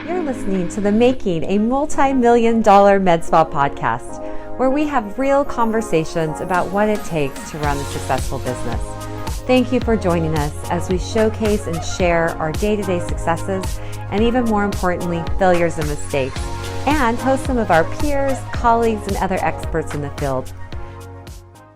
You're listening to the Making a Multi-Million-Dollar MedSpa podcast, where we have real conversations about what it takes to run a successful business. Thank you for joining us as we showcase and share our day-to-day successes and, even more importantly, failures and mistakes, and host some of our peers, colleagues, and other experts in the field.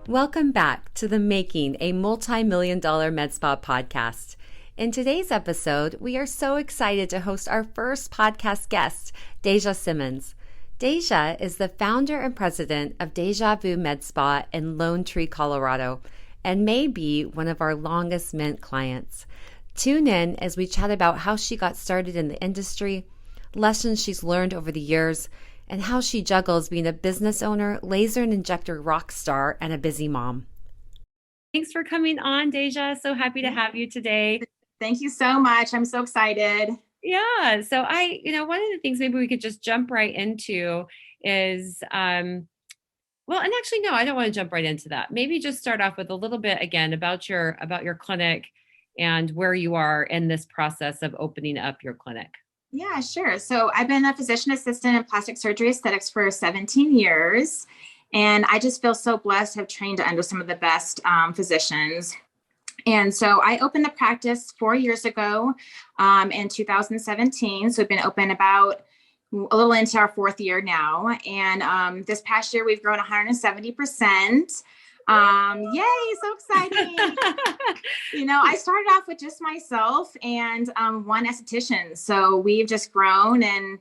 Welcome back to the Making a Multi-Million-Dollar MedSpa podcast. In today's episode, we are so excited to host our first podcast guest, Deja Simmons. Deja is the founder and president of DejaVu MedSpa in Lone Tree, Colorado, and may be one of our longest Mint clients. Tune in as we chat about how she got started in the industry, lessons she's learned over the years, and how she juggles being a business owner, laser and injector rock star, and a busy mom. Thanks for coming on, Deja. So happy to have you today. Thank you so much. I'm so excited. Yeah. So one of the things maybe we could just jump right into is, and actually, no, I don't want to jump right into that. Maybe just start off with a little bit again about your clinic and where you are in this process of opening up your clinic. Yeah, sure. So I've been a physician assistant in plastic surgery aesthetics for 17 years. And I just feel so blessed to have trained under some of the best physicians. And so I opened the practice 4 years ago in 2017. So we've been open about a little into our fourth year now. And this past year, we've grown 170%. Yay, so exciting. I started off with just myself and one esthetician. So we've just grown and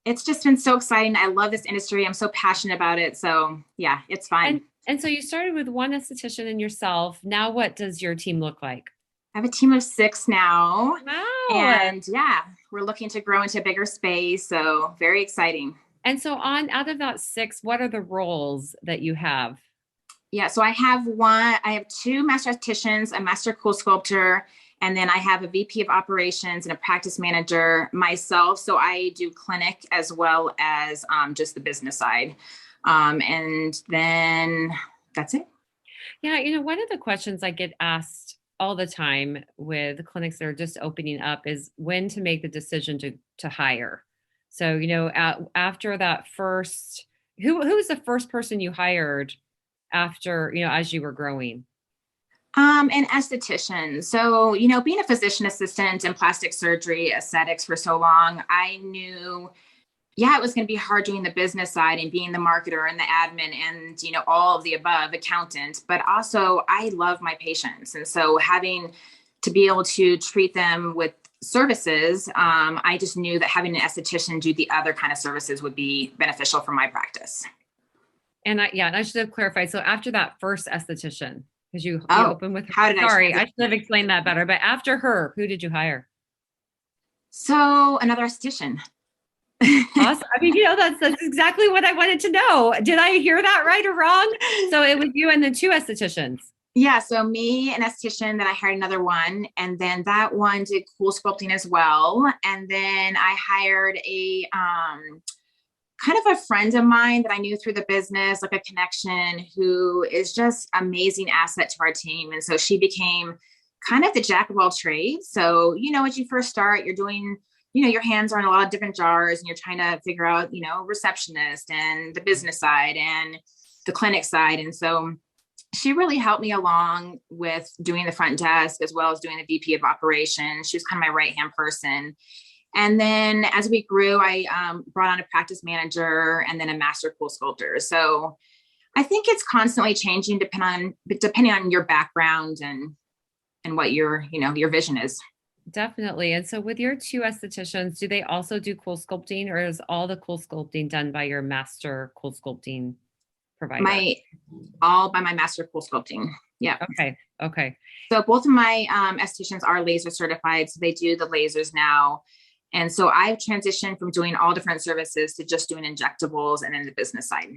it's just been so exciting. I love this industry. I'm so passionate about it. So yeah, it's fun. And so you started with one esthetician and yourself. Now, what does your team look like? I have a team of 6 now. Wow. And yeah, we're looking to grow into a bigger space. So very exciting. And so out of that 6, what are the roles that you have? Yeah. So I have 2 master estheticians, a master cool sculptor, and then I have a VP of operations and a practice manager myself. So I do clinic as well as just the business side. And then that's it. Yeah. One of the questions I get asked all the time with clinics that are just opening up is when to make the decision to hire. So, after that first, who was the first person you hired after, as you were growing? An esthetician. So, being a physician assistant in plastic surgery aesthetics for so long, I knew it was going to be hard doing the business side and being the marketer and the admin and, all of the above, accountant, but also I love my patients. And so having to be able to treat them with services, I just knew that having an esthetician do the other kind of services would be beneficial for my practice. And I should have clarified. So after that first esthetician, because you opened with her. I should have explained that better. But after her, who did you hire? So another esthetician. Awesome. I mean, that's exactly what I wanted to know. Did I hear that right or wrong? So it was you and the 2 estheticians. Yeah. So me, an esthetician, then I hired another one. And then that one did cool sculpting as well. And then I hired a kind of a friend of mine that I knew through the business, like a connection, who is just amazing asset to our team. And so she became kind of the jack of all trades. So, as you first start, you're doing your hands are in a lot of different jars and you're trying to figure out, receptionist and the business side and the clinic side. And so she really helped me along with doing the front desk as well as doing the VP of operations. She was kind of my right-hand person. And then as we grew, I brought on a practice manager and then a master cool sculptor. So I think it's constantly changing depending on your background and what your vision is. Definitely. And so with your 2 estheticians, do they also do cool sculpting, or is all the cool sculpting done by your master cool sculpting provider? All by my master cool sculpting. Yeah. Okay. So both of my estheticians are laser certified. So they do the lasers now. And so I've transitioned from doing all different services to just doing injectables and then the business side.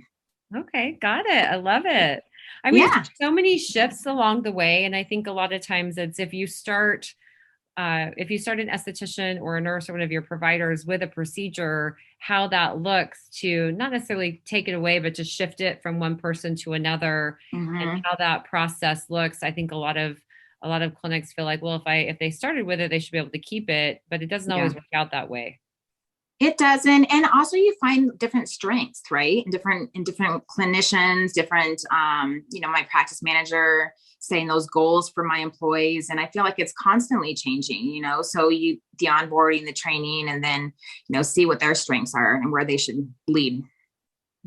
Okay. Got it. I love it. I mean, so many shifts along the way. And I think a lot of times it's if you start an esthetician or a nurse or one of your providers with a procedure, how that looks to not necessarily take it away, but to shift it from one person to another, and how that process looks. I think a lot of clinics feel like, well, if they started with it, they should be able to keep it, but it doesn't always work out that way. It doesn't. And also you find different strengths, right? In different clinicians, different, my practice manager setting those goals for my employees. And I feel like it's constantly changing, so the onboarding, the training, and then, see what their strengths are and where they should lead.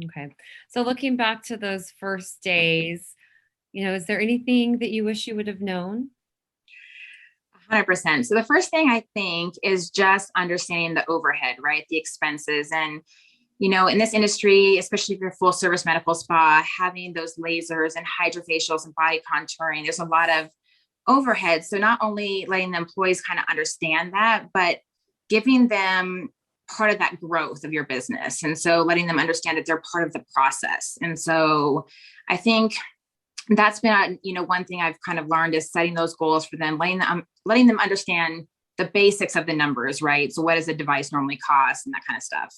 Okay. So looking back to those first days, is there anything that you wish you would have known? 100%. So the first thing I think is just understanding the overhead, right? The expenses. And, in this industry, especially if you're full service medical spa, having those lasers and hydrofacials and body contouring, there's a lot of overhead. So not only letting the employees kind of understand that, but giving them part of that growth of your business. And so letting them understand that they're part of the process. And so I think that's been, one thing I've kind of learned is setting those goals for them, letting them understand the basics of the numbers, right? So what does a device normally cost and that kind of stuff.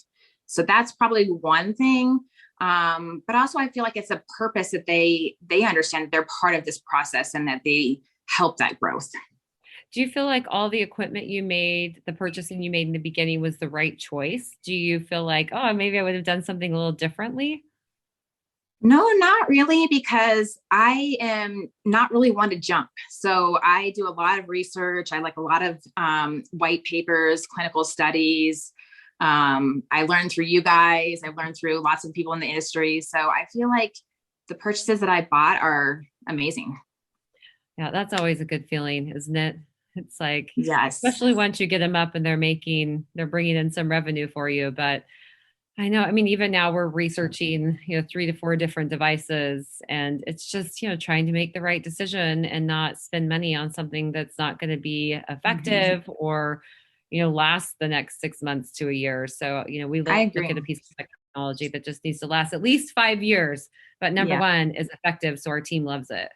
So that's probably one thing. But also I feel like it's a purpose that they understand that they're part of this process and that they help that growth. Do you feel like all the equipment you made, the purchasing you made in the beginning was the right choice? Do you feel like, oh, maybe I would have done something a little differently? No, not really, because I am not really one to jump. So I do a lot of research. I like a lot of white papers, clinical studies. I learned through you guys. I've learned through lots of people in the industry. So I feel like the purchases that I bought are amazing. Yeah, that's always a good feeling, isn't it? It's like, Yes. especially once you get them up and they're bringing in some revenue for you. But I know, I mean, even now we're researching, 3 to 4 different devices, and it's just, trying to make the right decision and not spend money on something that's not going to be effective or, last the next 6 months to a year. So, we look at a piece of technology that just needs to last at least 5 years, but number one is effective. So our team loves it.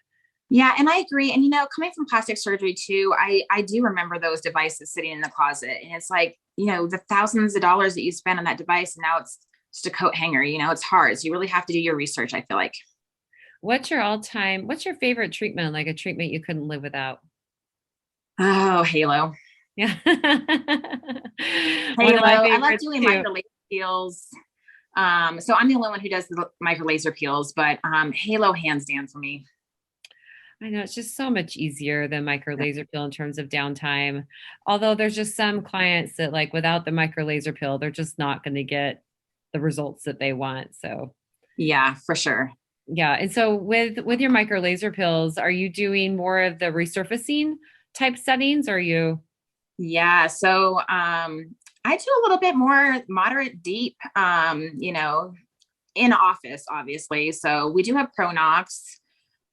Yeah. And I agree. And, coming from plastic surgery too, I do remember those devices sitting in the closet, and it's like, the thousands of dollars that you spend on that device, and now it's just a coat hanger, it's hard. So you really have to do your research, I feel like. What's your favorite treatment? Like a treatment you couldn't live without? Oh, Halo. Yeah. Halo. I love doing micro laser peels. So I'm the only one who does the micro laser peels, but Halo hands down for me. I know it's just so much easier than micro laser peel in terms of downtime. Although there's just some clients that like without the micro laser peel, they're just not going to get the results that they want. So yeah, for sure. Yeah. And so with your micro laser pills, are you doing more of the resurfacing type settings? Or are you? Yeah. So I do a little bit more moderate deep, in office, obviously. So we do have Pronox.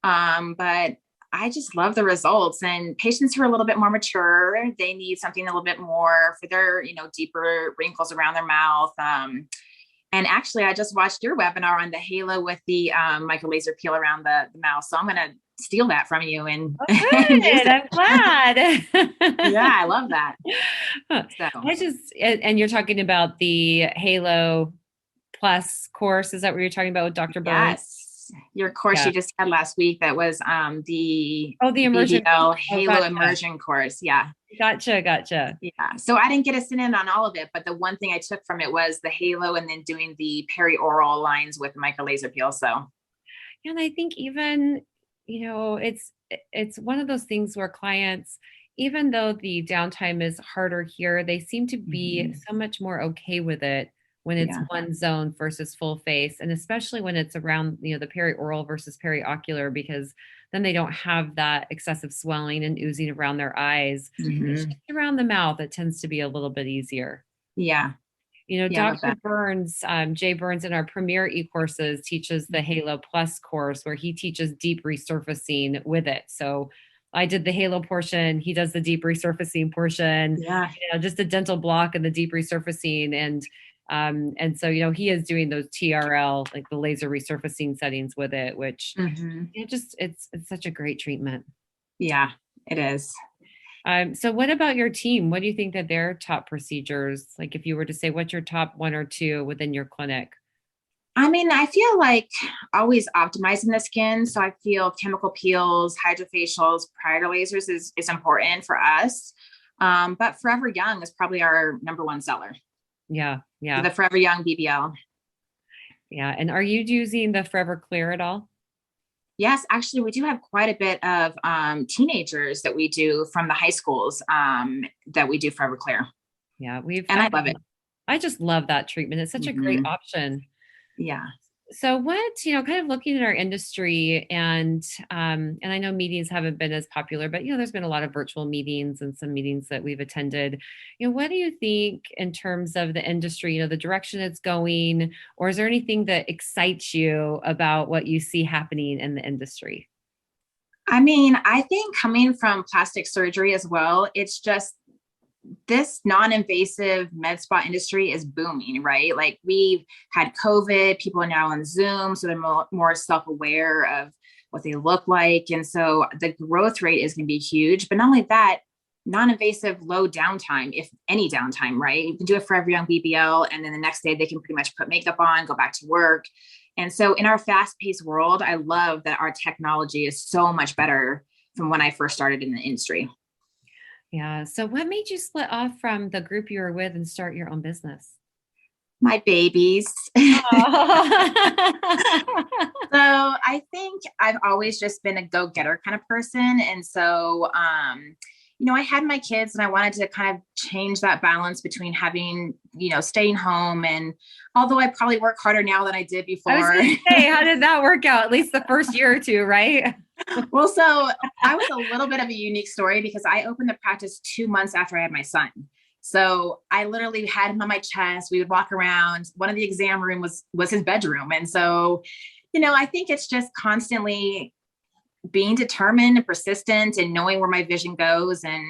But I just love the results, and patients who are a little bit more mature, they need something a little bit more for their, deeper wrinkles around their mouth. And actually I just watched your webinar on the Halo with the micro laser peel around the mouth. So I'm going to steal that from you and, and use it. I'm glad. Yeah, I love that. So and you're talking about the Halo Plus course. Is that what you're talking about with Dr. Burns? Yes. Your course you just had last week, that was the immersion Halo immersion course. Yeah. Gotcha. Yeah. So I didn't get to sit in on all of it, but the one thing I took from it was the Halo and then doing the perioral lines with micro laser peel. So and I think even, it's one of those things where clients, even though the downtime is harder here, they seem to be so much more okay with it when it's one zone versus full face. And especially when it's around, the perioral versus periocular, because then they don't have that excessive swelling and oozing around their eyes. It's just around the mouth, it tends to be a little bit easier. Yeah. Dr. Burns, Jay Burns in our premier e-courses teaches the Halo Plus course where he teaches deep resurfacing with it. So I did the Halo portion. He does the deep resurfacing portion, just a dental block and the deep resurfacing. And so, he is doing those TRL, like the laser resurfacing settings with it, which it's such a great treatment. Yeah, it is. So what about your team? What do you think that their top procedures, like if you were to say, what's your top 1 or 2 within your clinic? I mean, I feel like always optimizing the skin. So I feel chemical peels, hydrofacials, prior to lasers is important for us. But Forever Young is probably our number 1 seller. Yeah. So Yeah. the Forever Young BBL. Yeah. And are you using the Forever Clear at all? Yes, actually, we do have quite a bit of teenagers that we do from the high schools that we do Forever Clear. Yeah. And I love it. I just love that treatment. It's such a great Hmm. option. Yeah. So what, kind of looking at our industry and I know meetings haven't been as popular, but there's been a lot of virtual meetings and some meetings that we've attended. What do you think in terms of the industry, the direction it's going, or is there anything that excites you about what you see happening in the industry? I mean, I think coming from plastic surgery as well, it's just this non-invasive med spa industry is booming, right? Like we've had COVID, people are now on Zoom, so they're more self-aware of what they look like. And so the growth rate is going to be huge. But not only that, non-invasive, low downtime, if any downtime, right? You can do it for every young BBL, and then the next day they can pretty much put makeup on, go back to work. And so in our fast-paced world, I love that our technology is so much better from when I first started in the industry. Yeah. So what made you split off from the group you were with and start your own business? My babies. Oh. So I think I've always just been a go-getter kind of person. And so, I had my kids and I wanted to kind of change that balance between having, staying home. And although I probably work harder now than I did I was before. going to say, how did that work out? At least the first year or two, right? Well, so I was a little bit of a unique story because I opened the practice 2 months after I had my son. So I literally had him on my chest. We would walk around. One of the exam room was his bedroom. And so, I think it's just constantly being determined and persistent and knowing where my vision goes and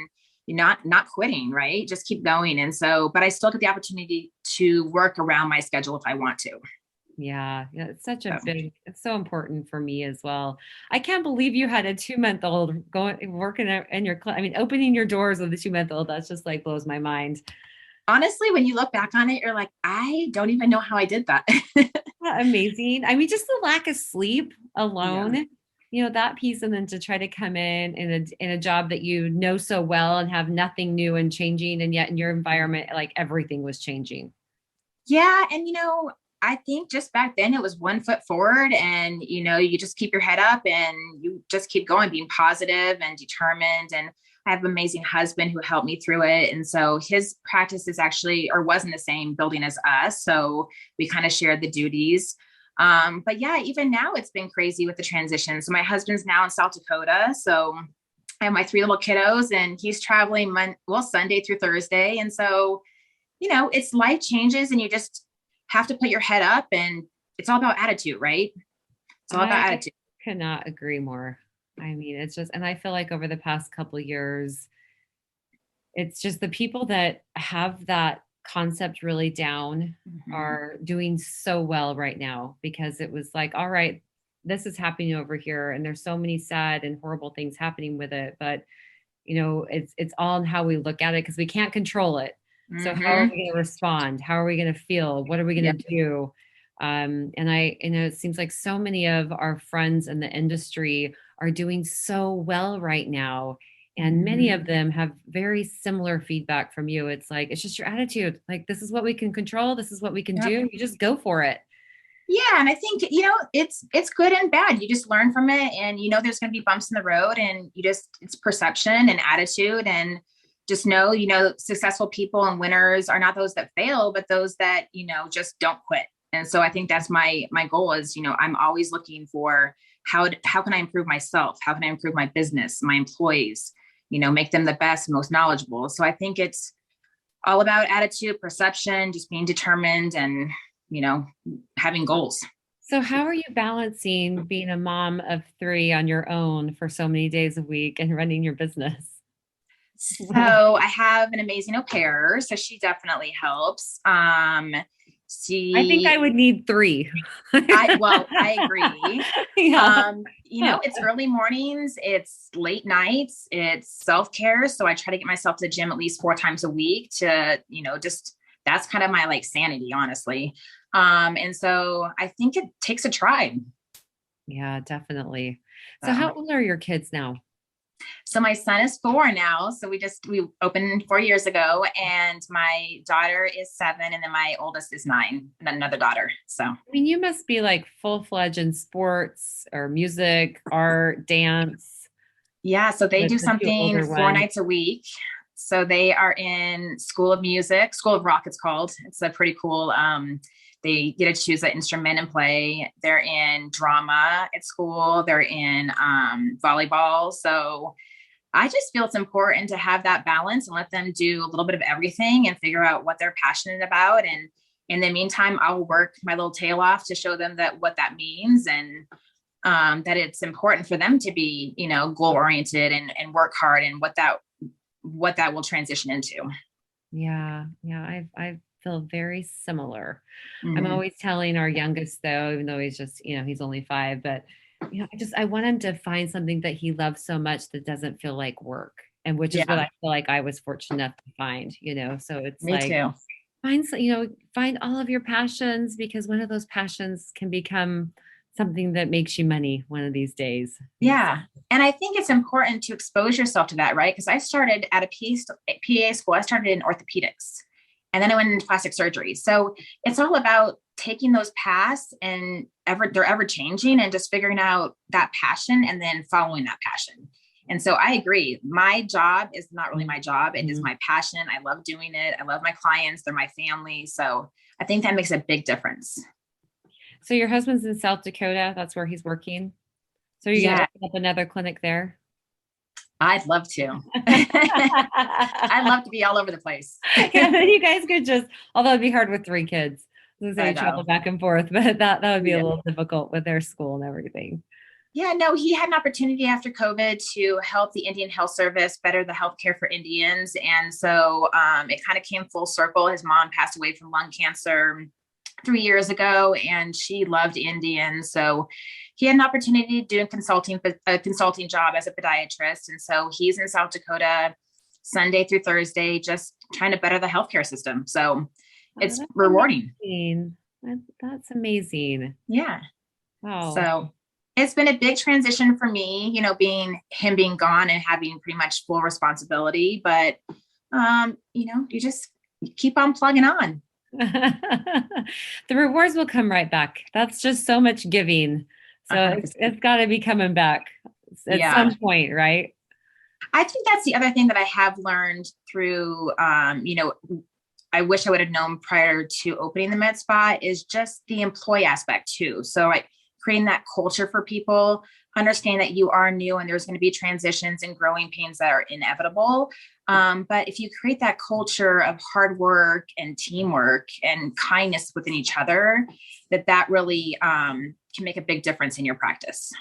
not quitting, right? Just keep going. And so, but I still get the opportunity to work around my schedule if I want to. Yeah, it's such a So. it's so important for me as well. I can't believe you had a 2-month old going working in your I mean, opening your doors with a 2-month old. That's just like blows my mind. Honestly, when you look back on it, you're like, I don't even know how I did that. Amazing. I mean, just the lack of sleep Yeah. alone, that piece, and then to try to come in a job that you know so well and have nothing new and changing, and yet in your environment, like everything was changing. Yeah. And, I think just back then it was 1 foot forward and, you just keep your head up and you just keep going, being positive and determined. And I have an amazing husband who helped me through it. And so his practice is actually, or was in the same building as us. So we kind of shared the duties. But yeah, even now it's been crazy with the transition. So my husband's now in South Dakota. So I have my 3 little kiddos and he's traveling Sunday through Thursday. And so, it's life changes and you just have to put your head up and it's all about attitude, right? It's all about I attitude. cannot agree more. I mean, it's just, and I feel like over the past couple of years, it's just the people that have that concept really down Mm-hmm. are doing so well right now because it was like, all right, this is happening over here, and there's so many sad and horrible things happening with it, but it's all in how we look at it because we can't control it. So how are Mm-hmm. we going to respond? How are we going to feel? What are we going Yep. to do? And it seems like so many of our friends in the industry are doing so well right now. And many Mm-hmm. of them have very similar feedback from you. It's like, it's just your attitude. Like, this is what we can control. This is what we can Yep. do. You just go for it. Yeah, and I think it's good and bad. You just learn from it, and there's going to be bumps in the road, and it's perception and attitude, and just know successful people and winners are not those that fail, but those that just don't quit. And so I think that's my goal is I'm always looking for how can I improve myself? How can I improve my business, my employees? Make them the best, most knowledgeable. So I think it's all about attitude, perception, just being determined, and you know, having goals. So, how are you balancing being a mom of three on your own for so many days a week and running your business? So I have an amazing au pair, so she definitely helps. I think I She, would need three. I agree. Yeah. It's early mornings, it's late nights, it's self-care. So I try to get myself to the gym at least 4 times a week to, just that's kind of my like sanity, honestly. And so I think it takes a tribe. Yeah, definitely. So, So how old are your kids now? So my son is 4 now. So we opened 4 years ago, and my daughter is 7, and then my oldest is 9, and another daughter. So I mean, you must be like full-fledged in sports or music, art, dance. yeah, so they do The two something older 4 ones. nights a week. So they are in School of Music, School of Rock, it's called. It's a pretty cool, they get to choose an instrument and play. They're in drama at school. They're in volleyball. So I just feel it's important to have that balance and let them do a little bit of everything and figure out what they're passionate about. And in the meantime, I'll work my little tail off to show them that what that means, and that it's important for them to be, goal oriented and work hard, and what that will transition into. Yeah. Yeah. I feel very similar. I'm Mm-hmm. always telling our youngest though, even though he's just, he's only 5, but I want him to find something that he loves so much that doesn't feel like work. And which is what Yeah, I feel like I was fortunate enough to find, so it's me like too. find all of your passions, because one of those passions can become something that makes you money one of these days. Yeah. And I think it's important to expose yourself to that, right? Because I started at a PA school. I started in orthopedics, and then I went into plastic surgery. So it's all about taking those paths, and they're ever changing, and just figuring out that passion and then following that passion. And so I agree. My job is not really my job. It is my passion. I love doing it. I love my clients. They're my family. So I think that makes a big difference. So your husband's in South Dakota. That's where he's working. So you're going to Yeah, open up another clinic there? I'd love to. I'd love to be all over the place. Yeah, you guys could just, although it'd be hard with 3 kids. So I say travel know. back and forth, but that would be a Yeah. little difficult with their school and everything. Yeah, no, he had an opportunity after COVID to help the Indian Health Service better the healthcare for Indians. And so it kind of came full circle. His mom passed away from lung cancer 3 years ago, and she loved Indians. So he had an opportunity to do a consulting job as a podiatrist. And so he's in South Dakota Sunday through Thursday, just trying to better the healthcare system. So it's That's rewarding. amazing. That's amazing. Yeah. Wow. So it's been a big transition for me, being gone and having pretty much full responsibility. But, you just keep on plugging on. The rewards will come right back. That's just so much giving. So 100%. it's got to be coming back at Yeah. some point, right? I think that's the other thing that I have learned through, I wish I would have known prior to opening the MedSpa, is just the employee aspect too. So like creating that culture for people, understand that you are new and there's going to be transitions and growing pains that are inevitable. But if you create that culture of hard work and teamwork and kindness within each other, that really can make a big difference in your practice.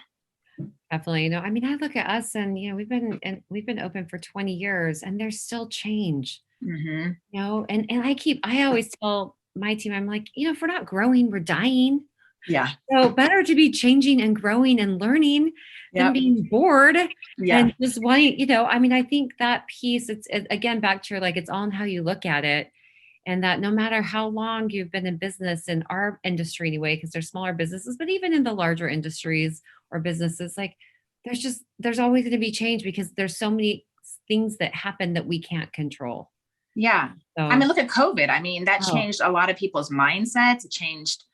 Definitely. I mean, I look at us and, we've been open for 20 years and there's still change, Mm-hmm. and I always tell my team, I'm like, if we're not growing, we're dying. Yeah. So better to be changing and growing and learning than Yep. being bored Yeah. and just wanting, I mean, I think that piece, it's again, back to like, it's all in how you look at it. And that no matter how long you've been in business, in our industry anyway, because there's smaller businesses, but even in the larger industries or businesses, like there's always going to be change, because there's so many things that happen that we can't control. Yeah. So, I mean, look at COVID. I mean, that changed a lot of people's mindsets. It changed,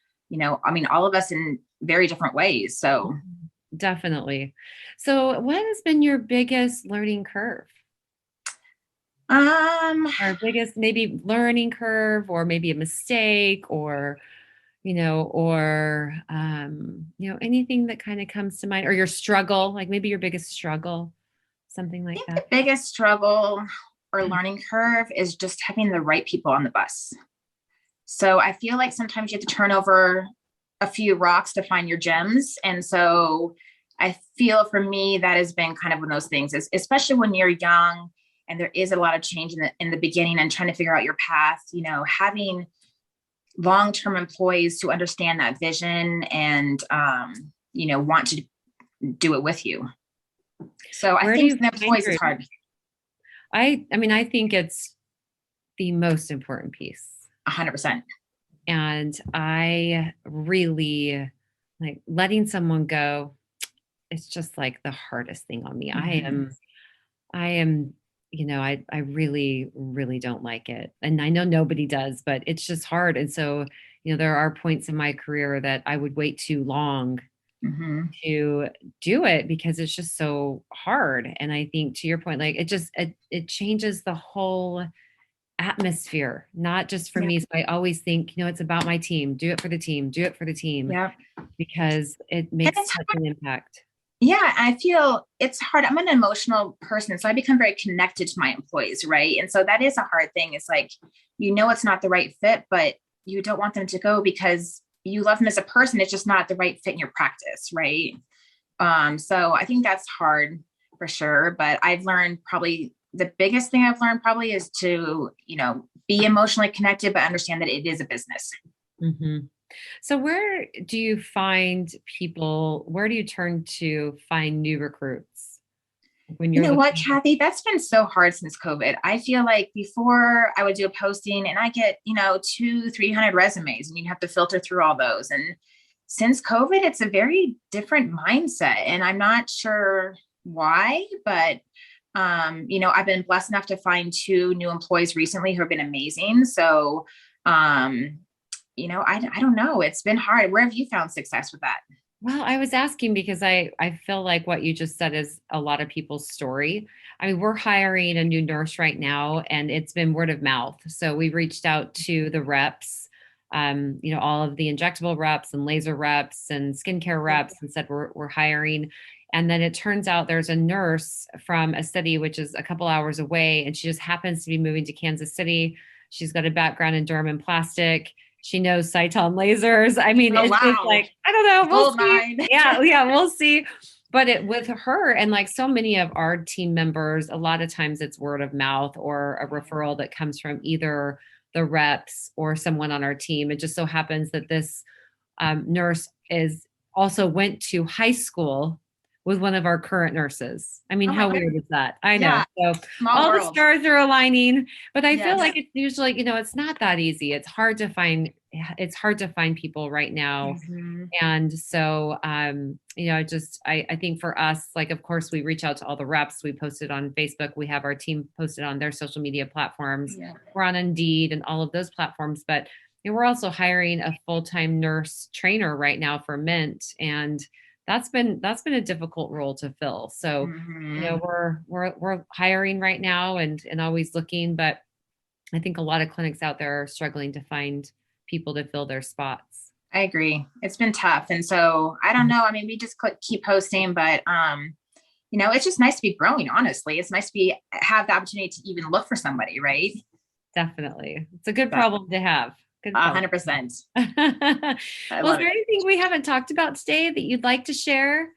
all of us in very different ways. So definitely. So what has been your biggest learning curve? Or biggest maybe learning curve, or maybe a mistake, or anything that kind of comes to mind, or your struggle, like maybe your biggest struggle, something like that. The biggest struggle or learning curve is just having the right people on the bus. So I feel like sometimes you have to turn over a few rocks to find your gems. And so I feel for me, that has been kind of one of those things, is especially when you're young and there is a lot of change in the beginning and trying to figure out your path, having long-term employees who understand that vision and, want to do it with you. So I think the employees is hard. I mean, I think it's the most important piece. 100%. And I really like letting someone go. It's just like the hardest thing on me. Mm-hmm. I am, I really, really don't like it. And I know nobody does, but it's just hard. And so, there are points in my career that I would wait too long Mm-hmm. to do it because it's just so hard. And I think to your point, like it changes the whole atmosphere, not just for Yeah. me. So I always think, it's about my team. Do it for the team. Do it for the team Yeah. because it And makes it's such an impact. Yeah, I feel it's hard. I'm an emotional person, so I become very connected to my employees, right? And so that is a hard thing. It's like, it's not the right fit, but you don't want them to go because you love them as a person. It's just not the right fit in your practice, right? So I think that's hard for sure. But I've learned probably the biggest thing I've learned probably is to, be emotionally connected, but understand that it is a business. Hmm. So where do you find people? Where do you turn to find new recruits when You you're know what, looking? Kathy? That's been so hard since COVID. I feel like before I would do a posting and I get, 300 resumes and you have to filter through all those. And since COVID, it's a very different mindset. And I'm not sure why, but I've been blessed enough to find two new employees recently who have been amazing. So, I don't know. It's been hard. Where have you found success with that? Well, I was asking because I feel like what you just said is a lot of people's story. I mean, we're hiring a new nurse right now, and it's been word of mouth. So we reached out to the reps, all of the injectable reps and laser reps and skincare reps, and said we're hiring. And then it turns out there's a nurse from a city which is a couple hours away, and she just happens to be moving to Kansas City. She's got a background in derm and plastic. She knows Cyton lasers. I mean, Oh, it's just wow. like, I don't know. We'll Gold see. mine. Yeah, we'll see. But with her and like so many of our team members, a lot of times it's word of mouth or a referral that comes from either the reps or someone on our team. It just so happens that this nurse is also went to high school with one of our current nurses. I mean, Oh my how goodness. weird is that? I know. Yeah. So Small all the world. stars are aligning, but I feel Yes. like it's usually, it's not that easy. It's hard to find people right now. Mhm. And so, I think for us, like, of course, we reach out to all the reps. We posted on Facebook. We have our team posted on their social media platforms. Yeah. We're on Indeed and all of those platforms. But we're also hiring a full-time nurse trainer right now for Mint, and that's been a difficult role to fill. So, Mhm. we're hiring right now and always looking, but I think a lot of clinics out there are struggling to find people to fill their spots. I agree. It's been tough. And so I don't know. I mean, we just keep posting, but it's just nice to be growing, honestly. It's nice to have the opportunity to even look for somebody, right? Definitely. It's a good But problem to have. Good problem. 100%. Well, I is love there it. anything we haven't talked about today that you'd like to share?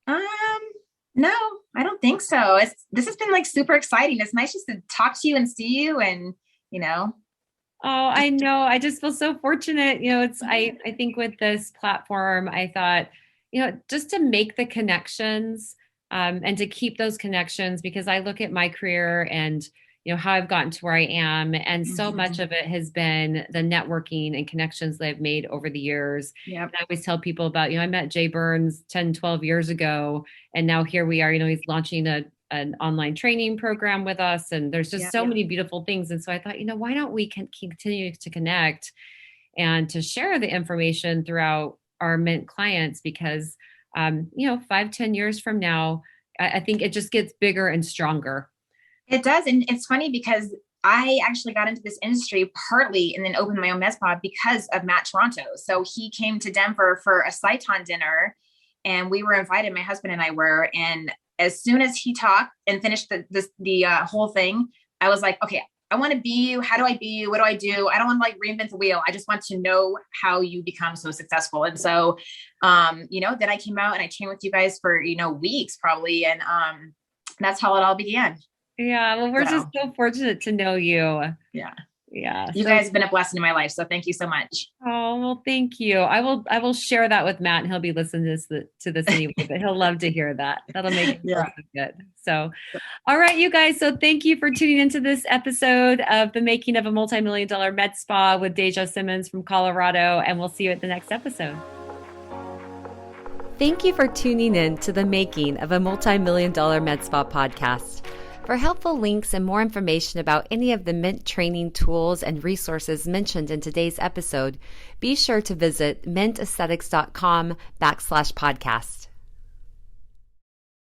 Um, no, I don't think so. This has been like super exciting. It's nice just to talk to you and see you and, you know, Oh, I know. I just feel so fortunate. I think with this platform, I thought, just to make the connections, and to keep those connections, because I look at my career and, how I've gotten to where I am. And so much Mhm. of it has been the networking and connections that I've made over the years. Yep. And I always tell people about, I met Jay Burns 10, 12 years ago, and now here we are, he's launching an online training program with us, and there's just Yep. so many beautiful things. And so I thought, why don't we continue to connect and to share the information throughout our Mint clients? Because 5-10 years from now, I think it just gets bigger and stronger. It does. And it's funny because I actually got into this industry partly and then opened my own MedSpa because of Matt Toronto. So he came to Denver for a Cyton dinner and we were invited, my husband and I were. And as soon as he talked and finished the whole thing, I was like, okay, I want to be you. How do I be you? What do I do? I don't want to like reinvent the wheel. I just want to know how you become so successful. And so, then I came out and I trained with you guys for, weeks probably. And that's how it all began. Yeah, well, we're just so fortunate to know you. Yeah. Yeah. You guys have been a blessing in my life. So thank you so much. Oh, well, thank you. I will share that with Matt, and he'll be listening to this anyway, but he'll love to hear that. That'll make it feel so good. So, all right, you guys. So thank you for tuning into this episode of The Making of a Multi-Million-Dollar Med Spa with Deja Simmons from Colorado, and we'll see you at the next episode. Thank you for tuning in to The Making of a Multi-Million-Dollar Med Spa podcast. For helpful links and more information about any of the Mint training tools and resources mentioned in today's episode, be sure to visit mintaesthetics.com/podcast.